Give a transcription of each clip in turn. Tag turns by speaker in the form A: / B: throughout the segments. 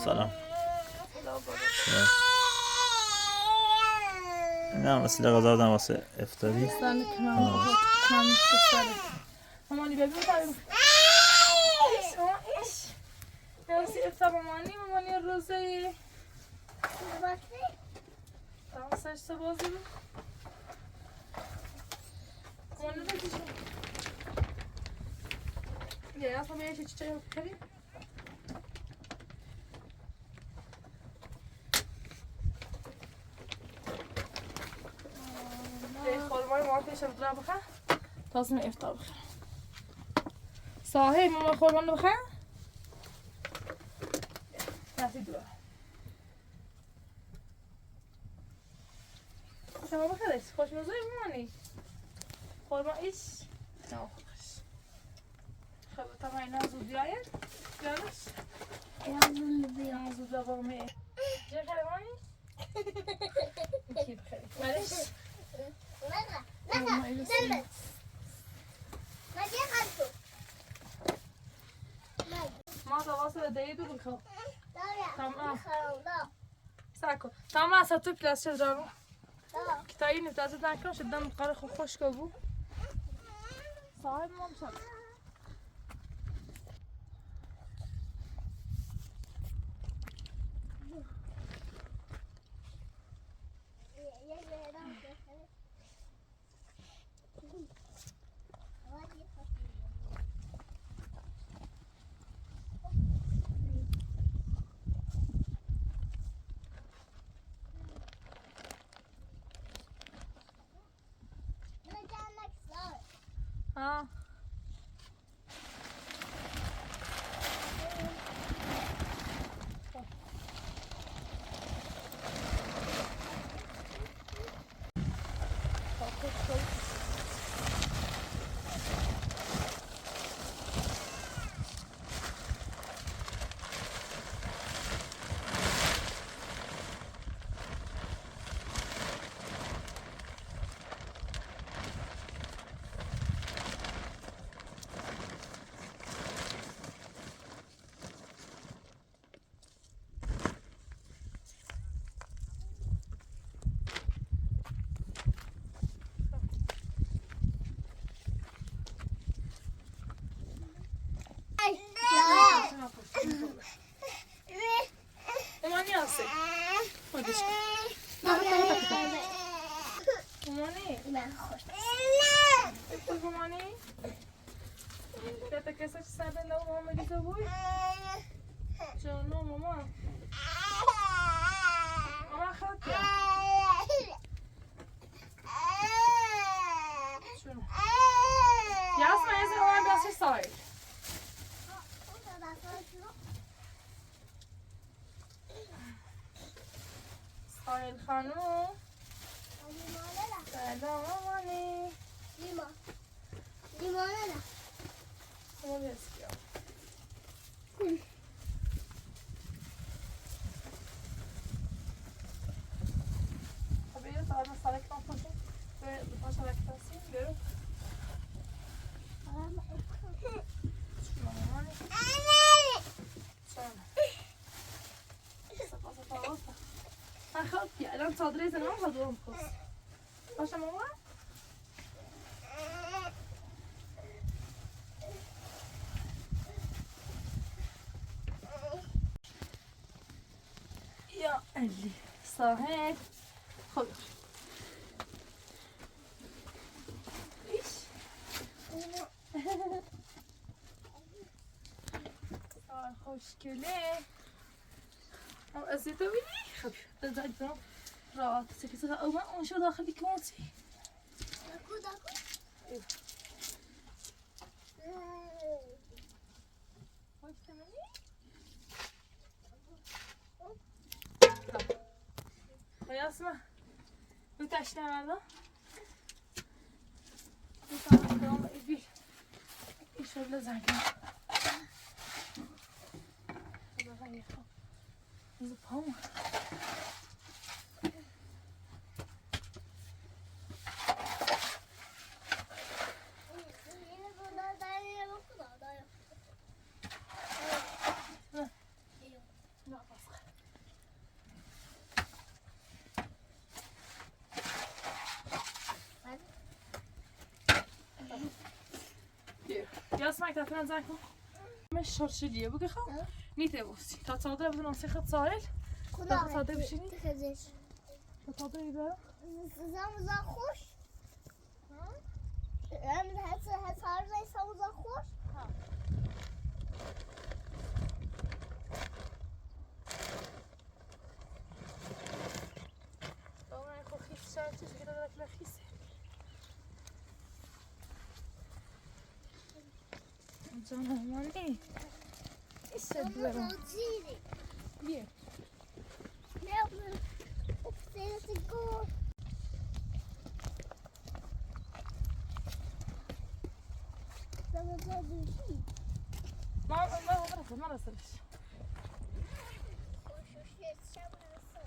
A: سلام. نه مثل غذا دادم واسه افطاری.
B: مامانی ببین ایش نوسی افطار مامانی روزه تمام سشتا بازی بود مامانی بکشم یه اصلا میشه چی چایی بکنیم خورمای مامانی پیشم درا بخواه تازم افطار بخواه صاحب ماما خورمان بخواه نفی دورا شما بخیرش خوش موضوعی مامانی خورما ایش نه خوش خب تا اینا زود بیاین بیانش یا زود بابا می چه خیلی مامانی کی بخیری مالش ما دواسه دیگه دو بخو تمام ساکو تمام اصلا تو پلاس شد رو که تا این افتازه نکن شدم قرار خوب خوش که بود صاحب ما بشم ها مامانی هستی خودش مامانی بکن مامانی بیاتا کسا چی سرده لو ماما دیگه بوی جانو ماما ماما خواهد بیا شونو یاسم ایزه ماما بیاسی سایل سایل خانوم سلام مامانی
C: لیمانه نه
B: ماما بیاسی بیا خب بیرو تا آدم سالک کام کنیم بپا سالک تاسیم بیرو شما مامانی شما سپاس تا من خواهد بیا الان صادره زنم خواهد دوم کس باشه ماما یا علی صاحب خب ایش خوشگله ازیتو بینی خب بذارید برام راحت سکیت او من اون شو داخلی کماتی
C: داکو
B: خوش تمنی یاسمه بو تشنه مردا بو تشنه مردا ایش رو لزنگم از پام اسمعي تلفون زنكم مش شرشليه بقى خا نيته بوسي تا تصادر بدون نصيحه صايل
C: کدام
B: تصادر بشینی
C: تخزش
B: تصادر ایده
C: زمزا خوش من هست هر زی زمزا خوش
B: طبعا خو خیس شرطش که داره فل خیسه جانم مانی
C: زمزا جیری
B: بیا
C: نه افتاد گو زمزا دوشی
B: ما رسلش
C: خوشوشیت شمرسر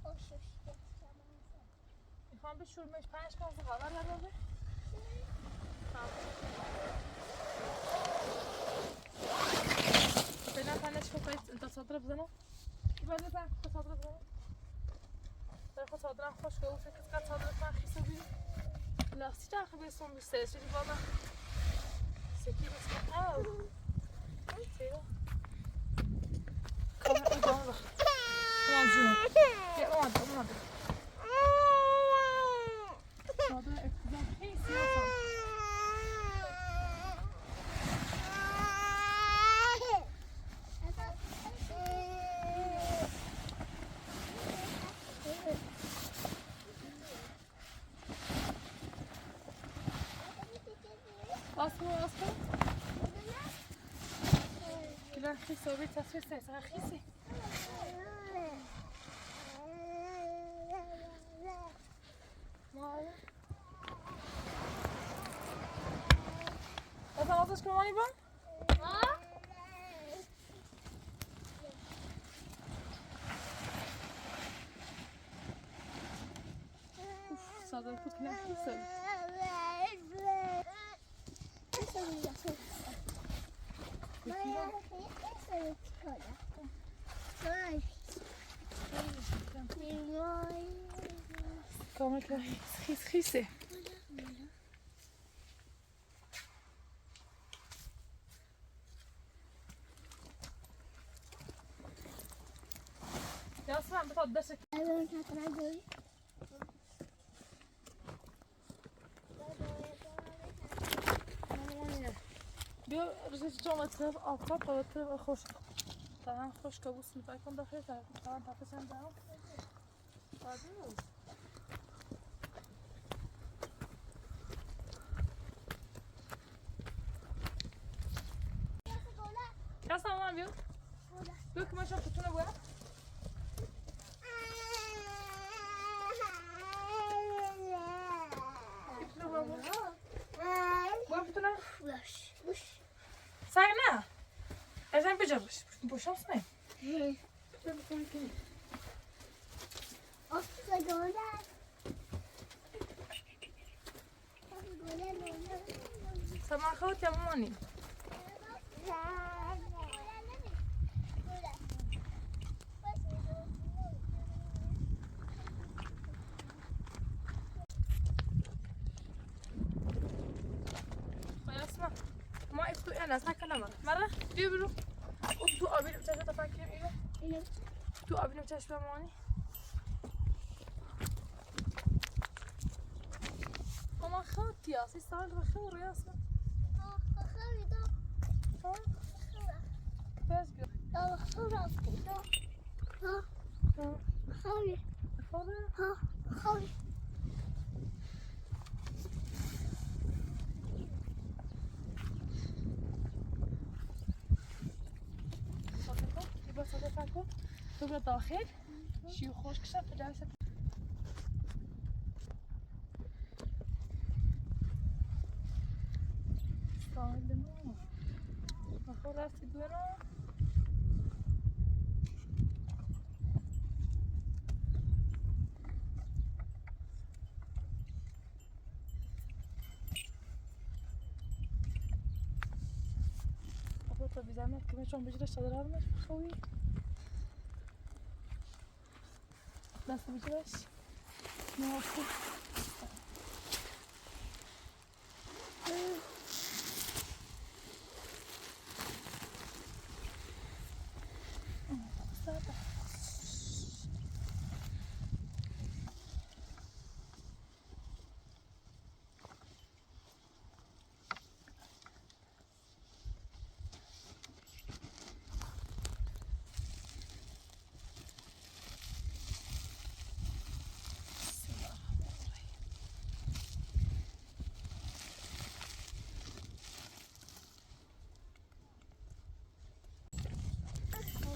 C: خوشوشیت شمرسر
B: میخوام به شورمش 5 خبر نداده فعلا فنش كويس انت تصادر بزنه يبقى ده بقى تصادر بزنه ده تصادر خوش که فکر کنم تصادر من خیسه بی لاستی تا خبر سوم بیسته شدی بابا سکی بس آه چیه کامل ادامه بخ کمان جون یا اومد تصادر افتضاح خیسی اصلا أصلا كده خيسة وبيت تصوير ساعة خيسة ما هذا عاوزش كمان يبان صادق كنت كلام خيسة كامل خيسة يا اسمع بتقدسك بیا رسید جامعه طرف آفتاب و طرف خوش تا خوش کابوس می‌فای کن داخل تا تفسن دارم بازی کس نمان بیو بیو که من شما کتونه باید باید کتونه سعی نه ازم بجا باش شانس نه سمان خوت یا مامانی ما افتو انا ساكن مرة بيبرو افتو ابي بتاعت تفكر ايه افتو ابي بتاعت ماماني ماما خاطي يا سي سال بخير يا اسمع
C: خوی دا
B: بس بيو
C: خوی
B: خاطر
C: خوی
B: يبقى صديقكم تبقى داخل شي خوش كشف في جلسة سالمو أخو راسي دورا أخو طب زعما كمان شلون بجري الشجرة مش خوي بس بجريش نوقف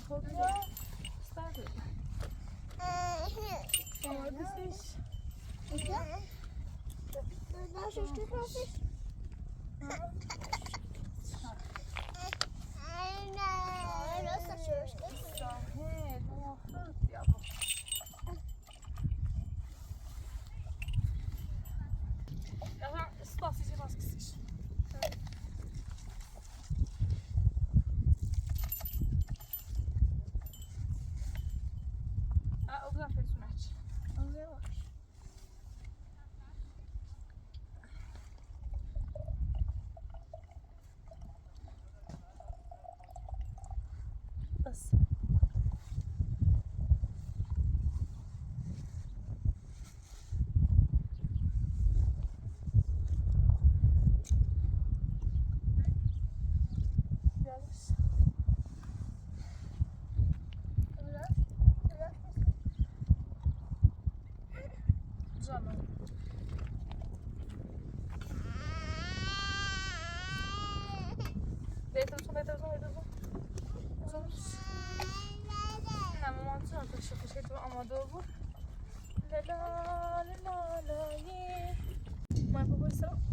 B: خب یا استاد آماده‌سیش شاهد موافق یا با یا استاسیش ماسکسیش Ogledam personač. بس. آماده بود لا لا لا لا یه ما بابا سلام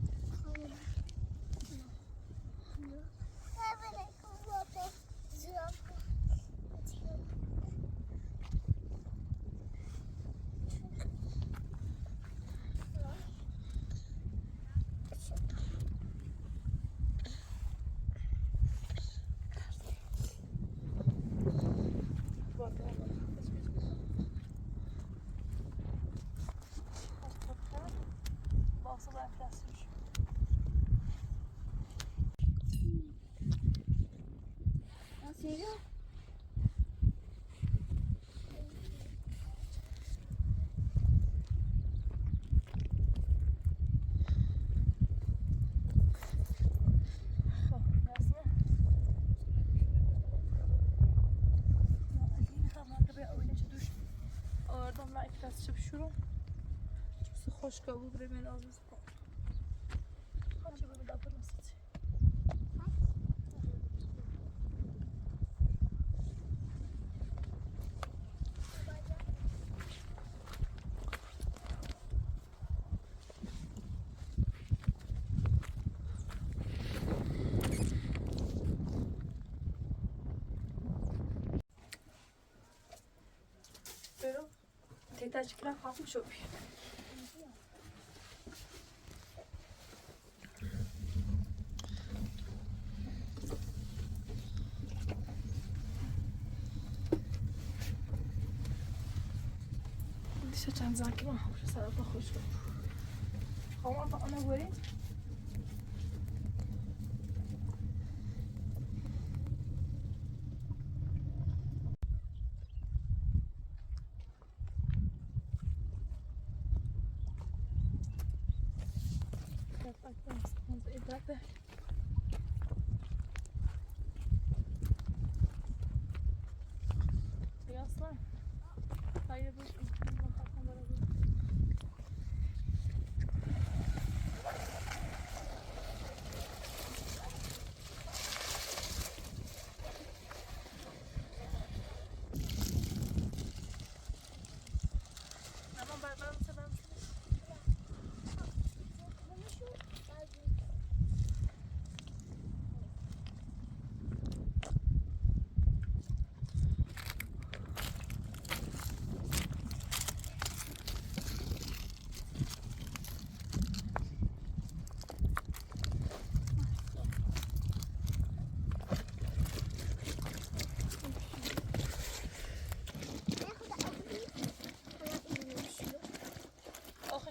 B: خوشگاه بود بریم آزوز کن خواهی بگو دابر نسیتی برو تیتا چکرم خواهم شو بیر چند زنکی من خوش سرابا خوش کنم خواهم با آنها برید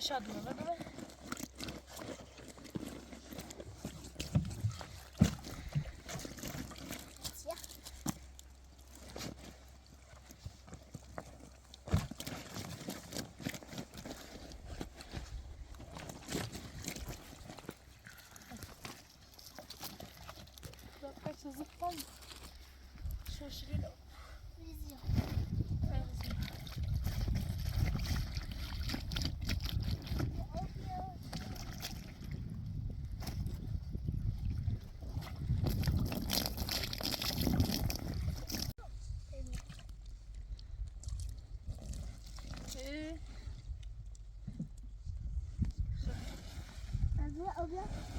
B: شادونه بدونه Kaç yazık var mı? Şaşırıyor.
C: Vizyon.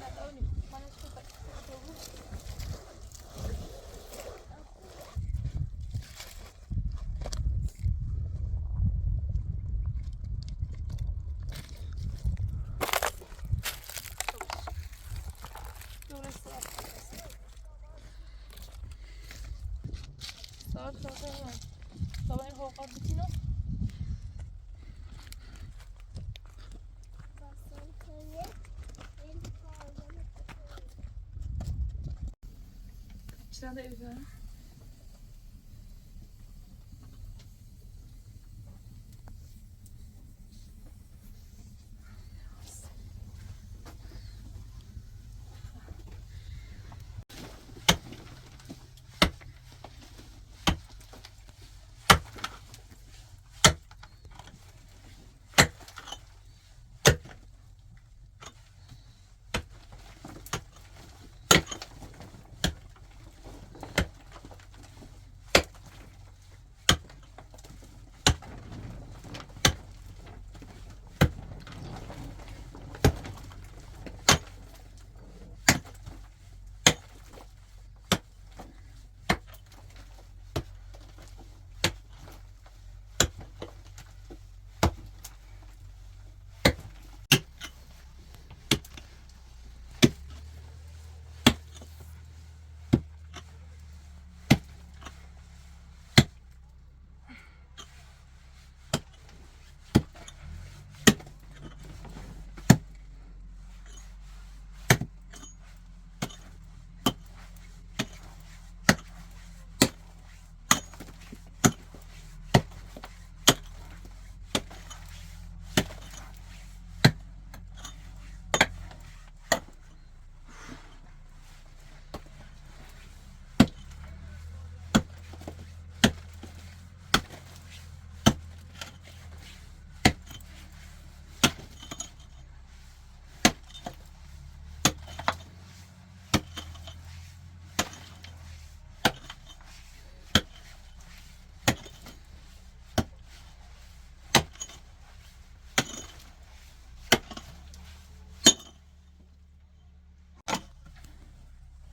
B: لا أوني أنا أشوفك طبعا هو قد بتينا شنو ده إذا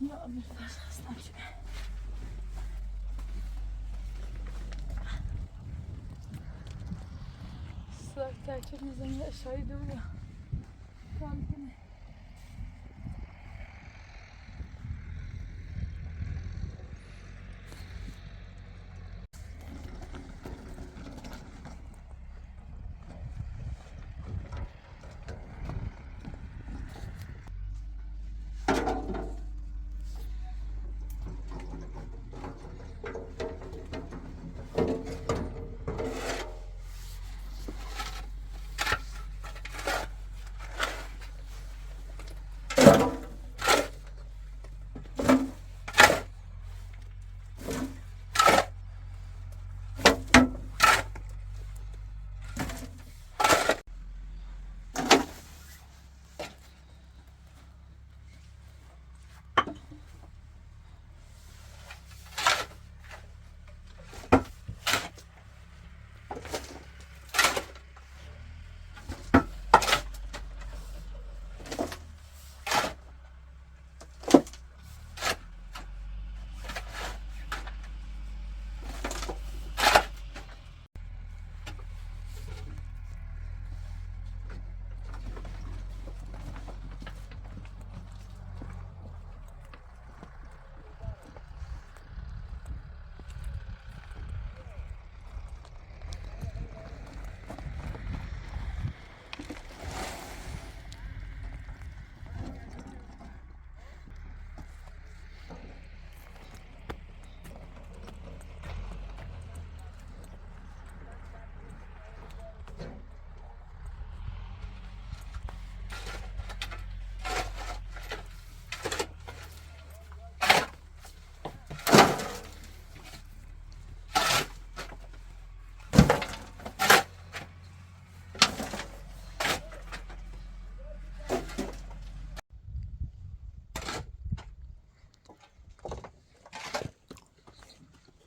B: يا أمي استنى صار تاكل نزلنا الشاي دولة كان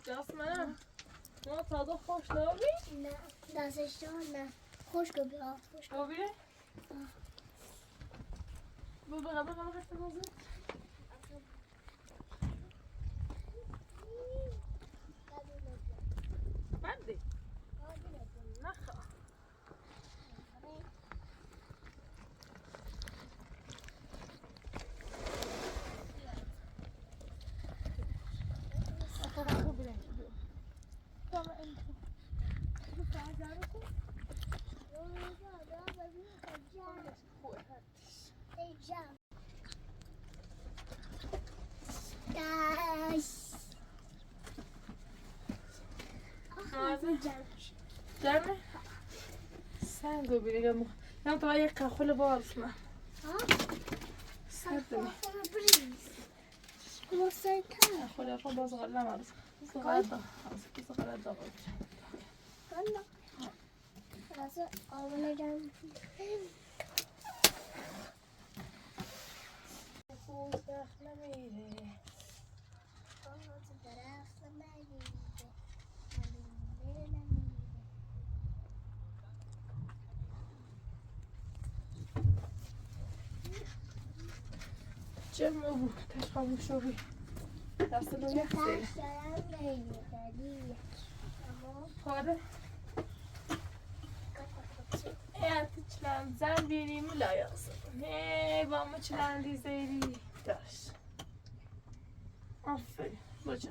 B: Jasmine, ما tadı hoş ne oluyor?
C: نه دستش نه خوش گو بیا خوش گو
B: O bile. بقى بدي نخا جمع سندو بيجي يوم طبعا يكا خلي بالسنا سندو خلي ربع صغير لا ما صغير صغير ضغط جمع ابو تشخم شوفي دستلو يحسن هذا يا تشلان زنبيري ملا يقصد هي بابا تشلان دي زيري داش عفري بجا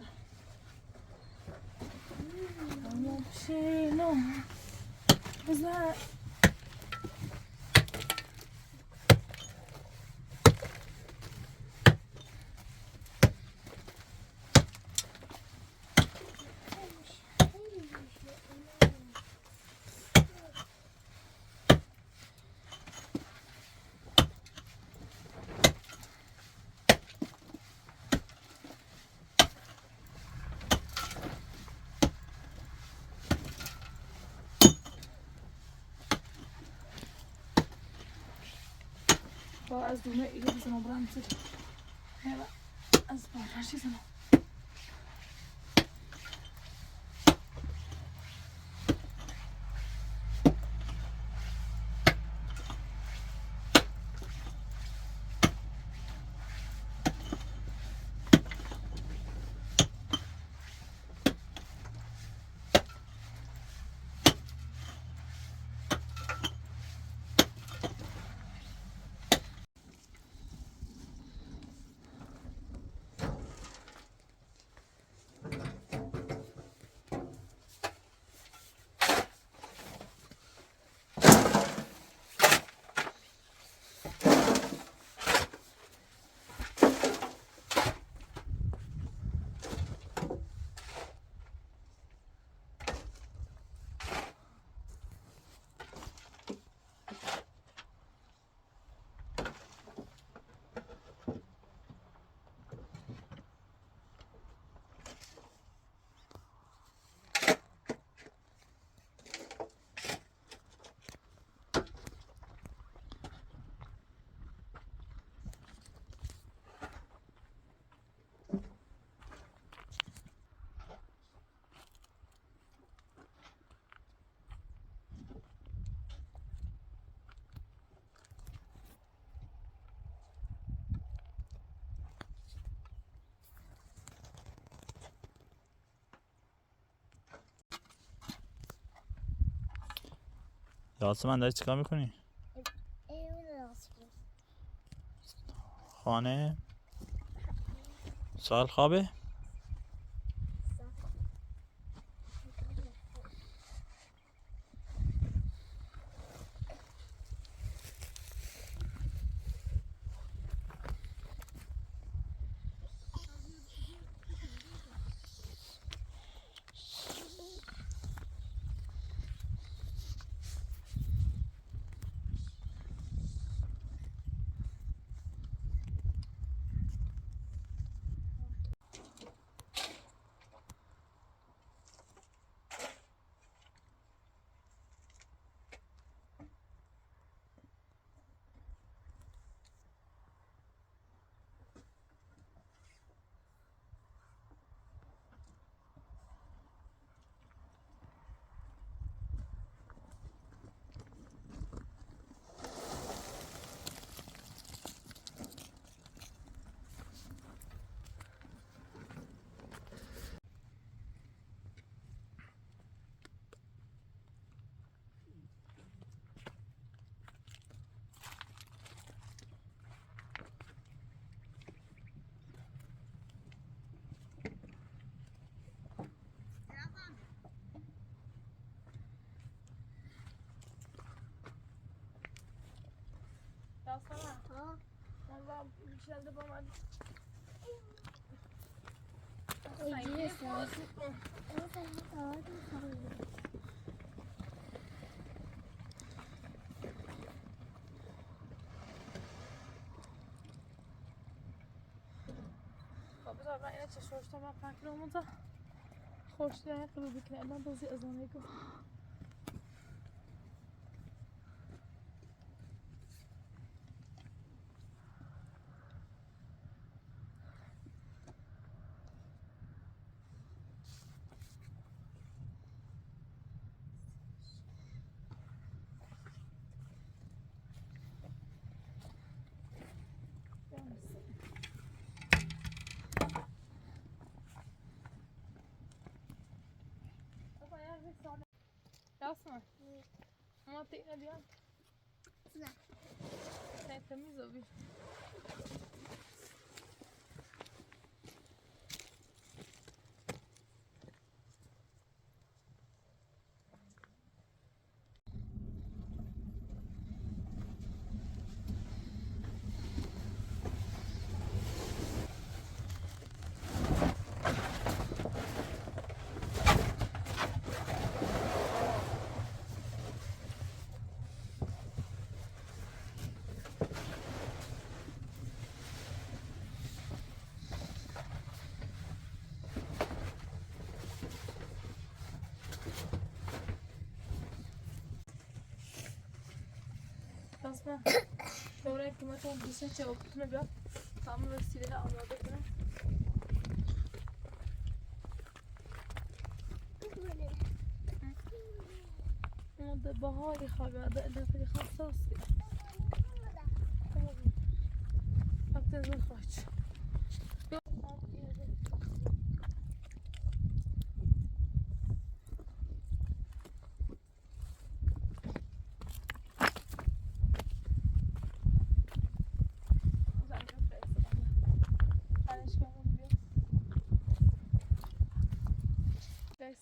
B: شيلو بزا از دونه ایگه بزنم برام زد هلا از براشی زنم
A: یاسمن داری چیکار میکنی؟ خانه سال خوابه؟
B: میشنده با من
C: Ece sağ. Sağ.
B: خب بذار من اینه چه شورش تا من پنکر اومده خوش دیگه قبل بکنه الان بازی ازانه گو Jasno. Ama tekne diyor.
C: Ne?
B: Sen temiz ol bir. Asma. Oraya kıymet olmuşsa çabukluğunu biraz tam vesileyle anladık mı?
C: Böyle.
B: Ama da bahari haber da bir hassas. Akdeniz'in kaç.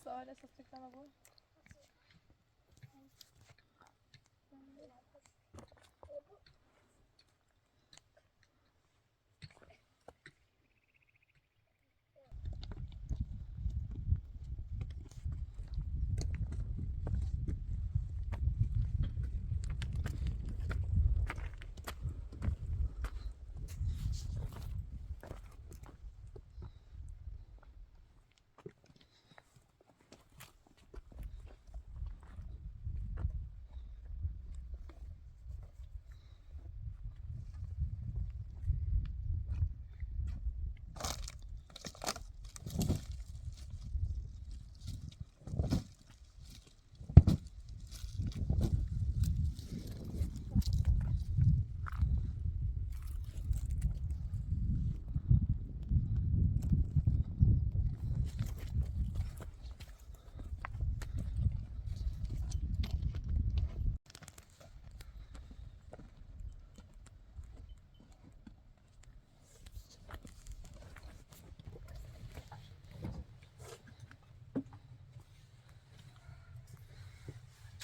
B: Sahile sattık bana bu.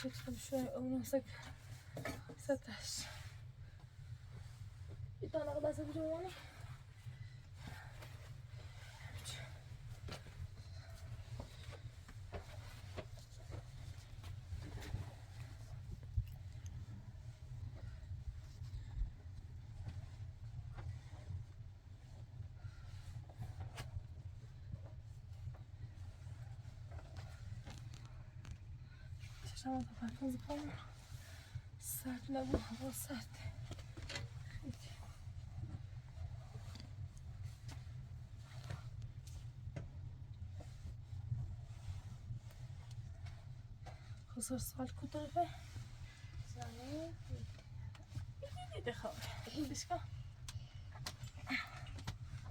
B: Çıktım şöyle olmasak sataş. Bir tane kadar satacağım yani. Şaşama da farkınızı kalın. Sertle bu hava sert. خسر سال كتر
C: Sonra.
B: İyi de kal. Başka?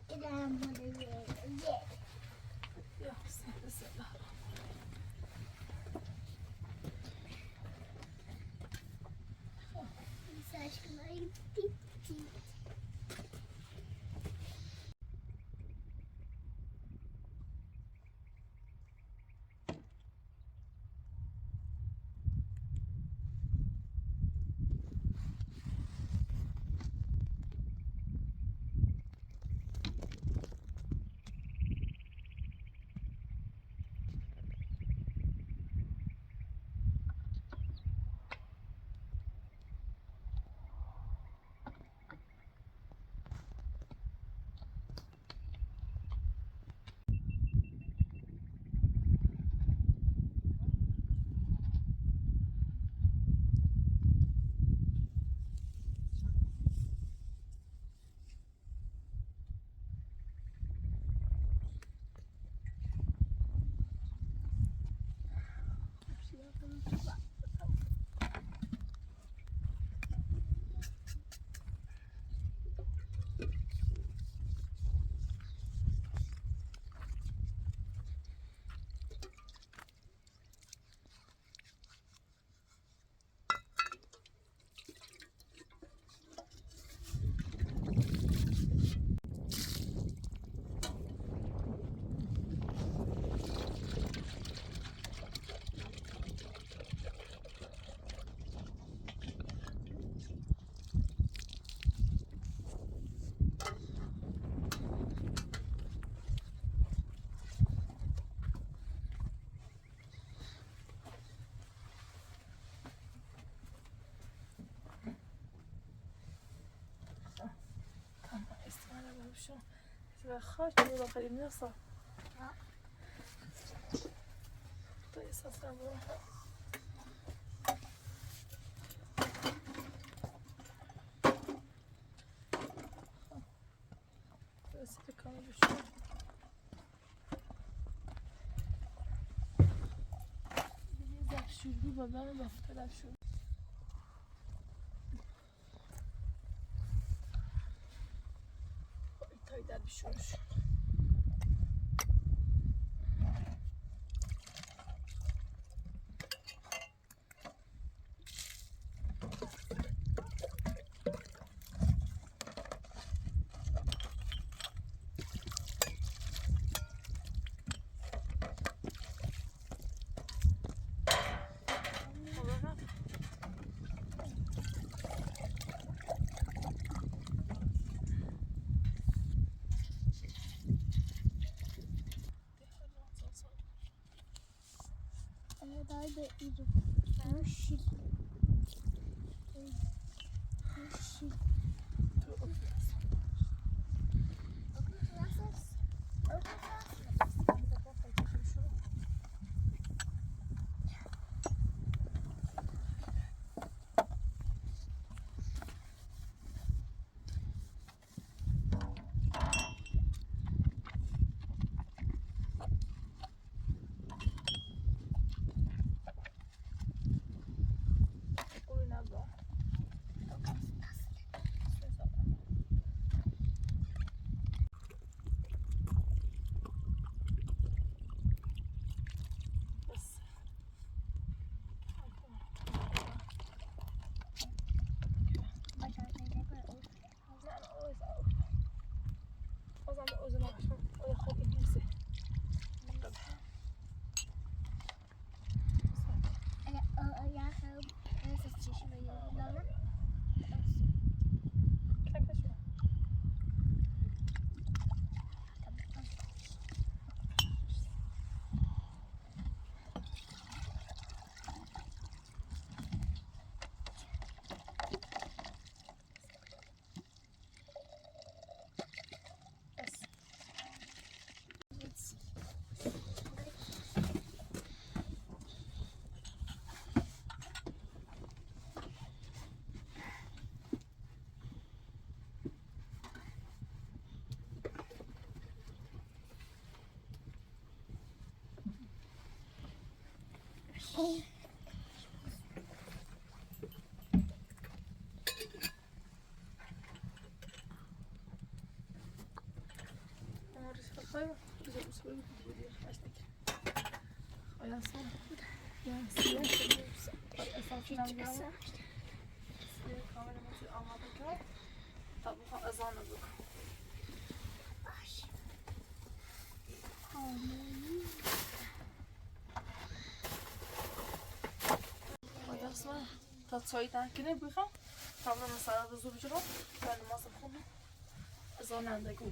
C: Gidelim buraya.
B: Ya bismillah.
C: Biz aşkına gittik.
B: بشون و خواهش تو رو خیلی میرسا تو احساس کنم برو رسید کامل بشون زفشور بی بابا بافته زفشور تای در بشورش
C: Daar de ieder busje. Busje. Ook niet glasses. Ook niet glasses.
B: تا چای دنکنه بخوام قبل مسئله رو زور بجرم و نماز بخونم از آن اندگو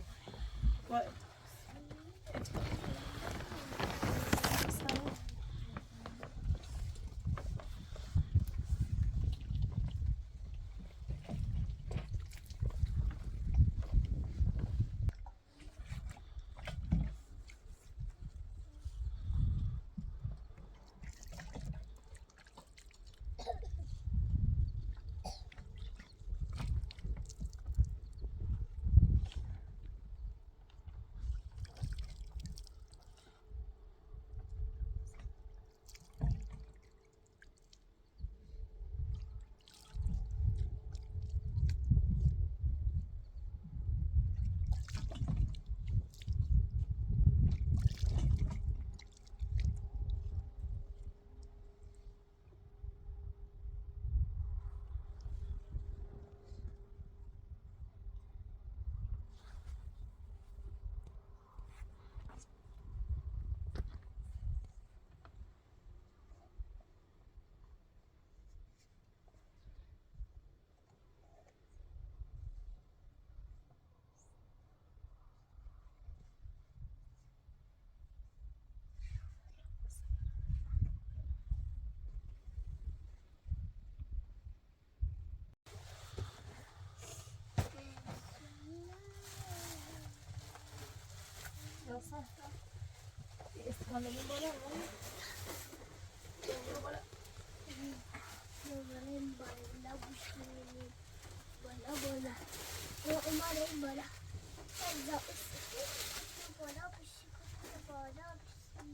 B: Pandangin bola. Bola.
C: Bola bola. Bola bola. Yo umarım bola. Ben de ısıtayım. Bola bir şey kutu bola bir şey.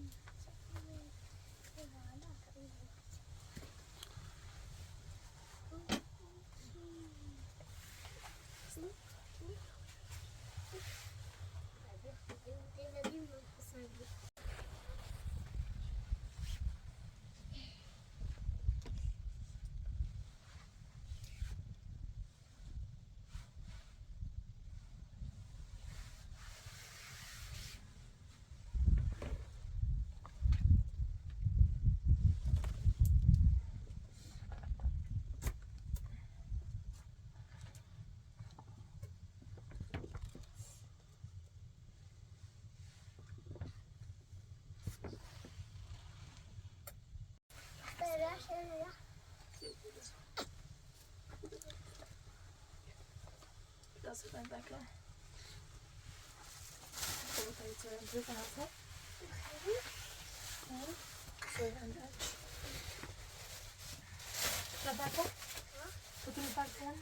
B: Biraz ben bekle. Komutanı söyleyeyim. Bir tane söyleyeyim. Rebecca? Kutu bir baksana.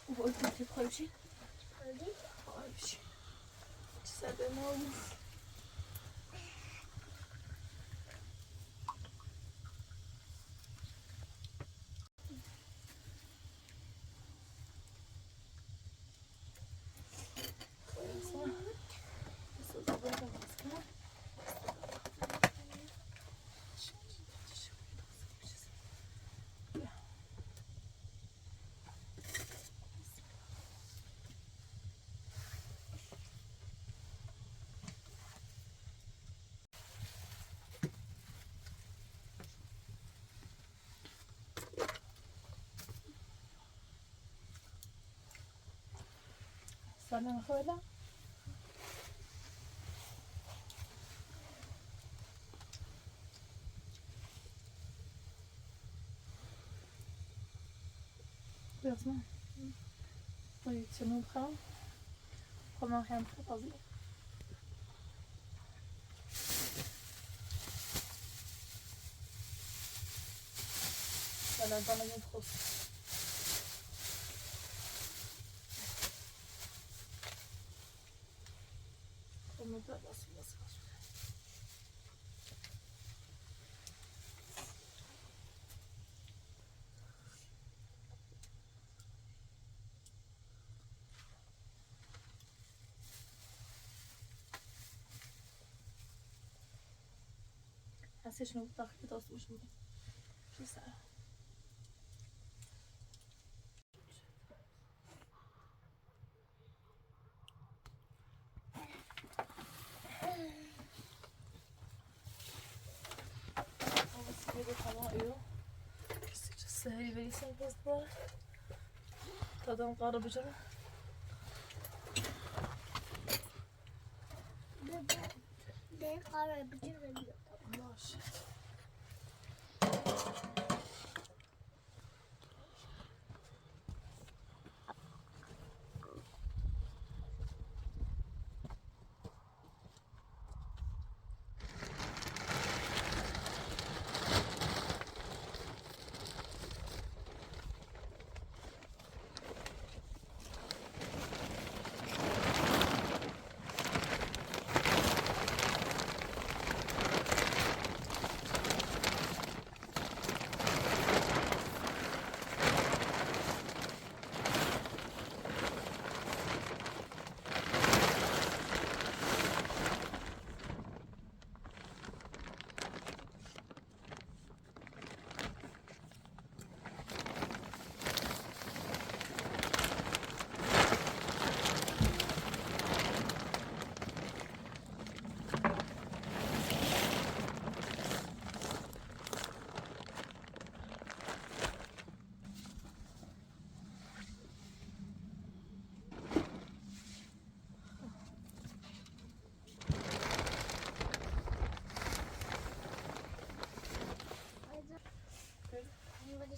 B: Bu öteki koy bir şey. Koy bir şey. Çizelim olmuş. Sana öyle. Biraz mı? Positionne bra. Kommer hem på det. Voilà, dans la métro. Comment pas là, c'est ça. Assez je me parle dans ce jour. C'est ça. Sehri fazla. Tadım karabıcım.
C: Ben karabıcı veriyorum.
B: Maş.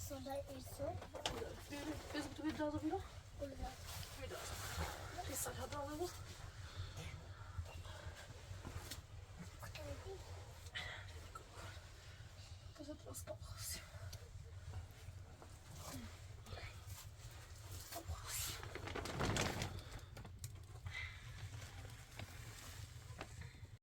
C: Sonra irse.
B: Biz bu bir daha da bir daha.
C: Burada.
B: Bir daha. Bir saat hadi alalım. Kızı biraz kalk.